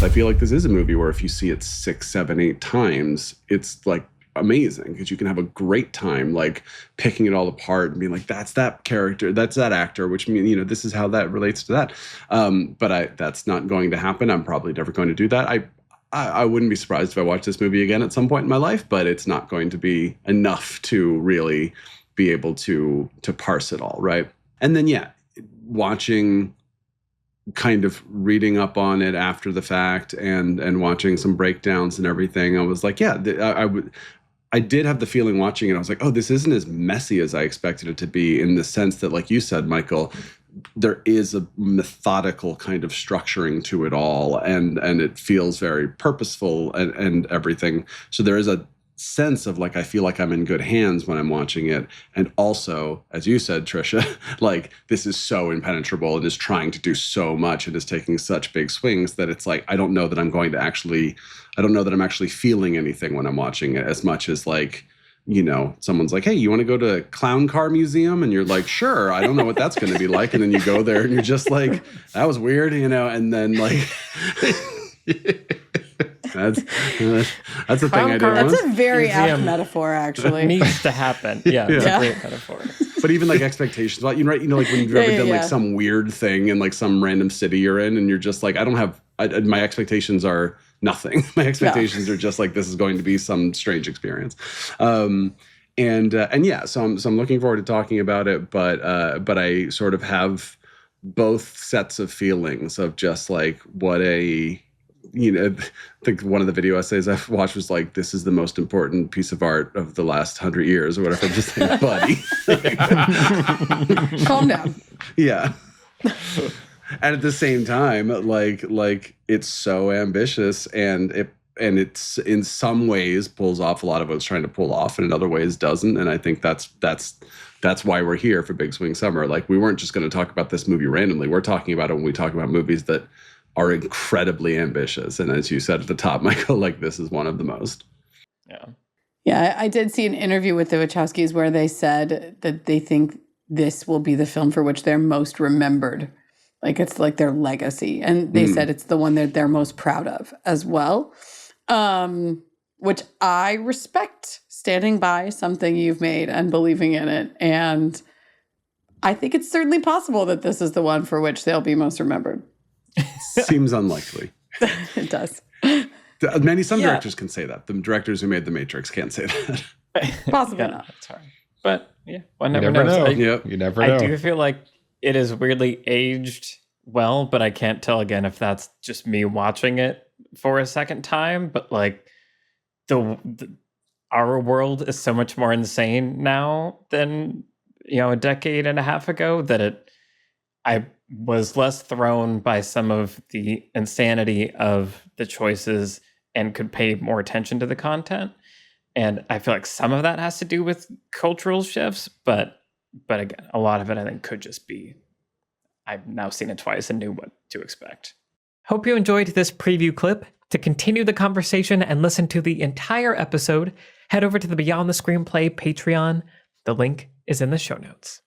I feel like this is a movie where if you see it 6, 7, 8 times, it's like amazing because you can have a great time like picking it all apart and being like, that's that character, that's that actor, which means, you know, this is how that relates to that. But that's not going to happen. I'm probably never going to do that. I wouldn't be surprised if I watched this movie again at some point in my life, but it's not going to be enough to really be able to parse it all, right? And then, yeah, watching, kind of reading up on it after the fact and watching some breakdowns and everything, I was like, yeah, I did have the feeling watching it. I was like, oh, this isn't as messy as I expected it to be, in the sense that, like you said, Michael, there is a methodical kind of structuring to it all, and it feels very purposeful and everything. So there is a sense of like, I feel like I'm in good hands when I'm watching it. And also, as you said, Trisha, like, this is so impenetrable and is trying to do so much and is taking such big swings that it's like, I don't know that I'm actually feeling anything when I'm watching it, as much as like, you know, someone's like, hey, you want to go to a clown car museum? And you're like, sure, I don't know what that's going to be like. And then you go there and you're just like, that was weird, you know, and then like... That's a thing I do. That's a very apt metaphor, actually. It needs to happen. Yeah, it's a great metaphor. But even like expectations, like, you know, like when you've ever done like some weird thing in like some random city you're in, and you're just like, my expectations are nothing. My expectations are just like, this is going to be some strange experience. And yeah, so I'm looking forward to talking about it, but I sort of have both sets of feelings of just like, what a, you know, I think one of the video essays I've watched was like, this is the most important piece of art of the last 100 years or whatever. I'm just like, buddy. Calm down. Yeah. And at the same time, like it's so ambitious, and it's in some ways pulls off a lot of what it's trying to pull off, and in other ways doesn't. And I think that's why we're here for Big Swing Summer. Like, we weren't just going to talk about this movie randomly. We're talking about it when we talk about movies that are incredibly ambitious. And as you said at the top, Michael, like, this is one of the most. Yeah. Yeah, I did see an interview with the Wachowskis where they said that they think this will be the film for which they're most remembered. Like, it's like their legacy. And they said it's the one that they're most proud of as well, which I respect, standing by something you've made and believing in it. And I think it's certainly possible that this is the one for which they'll be most remembered. Seems unlikely. It does. Some directors can say that. The directors who made The Matrix can't say that. Possibly not. It's hard. But yeah, one never knows. You never know. I do feel like it is weirdly aged well, but I can't tell again if that's just me watching it for a second time. But like our world is so much more insane now than, you know, a decade and a half ago, that I was less thrown by some of the insanity of the choices and could pay more attention to the content. And I feel like some of that has to do with cultural shifts, but again, a lot of it I think could just be, I've now seen it twice and knew what to expect. Hope you enjoyed this preview clip. To continue the conversation and listen to the entire episode, head over to the Beyond the Screenplay Patreon. The link is in the show notes.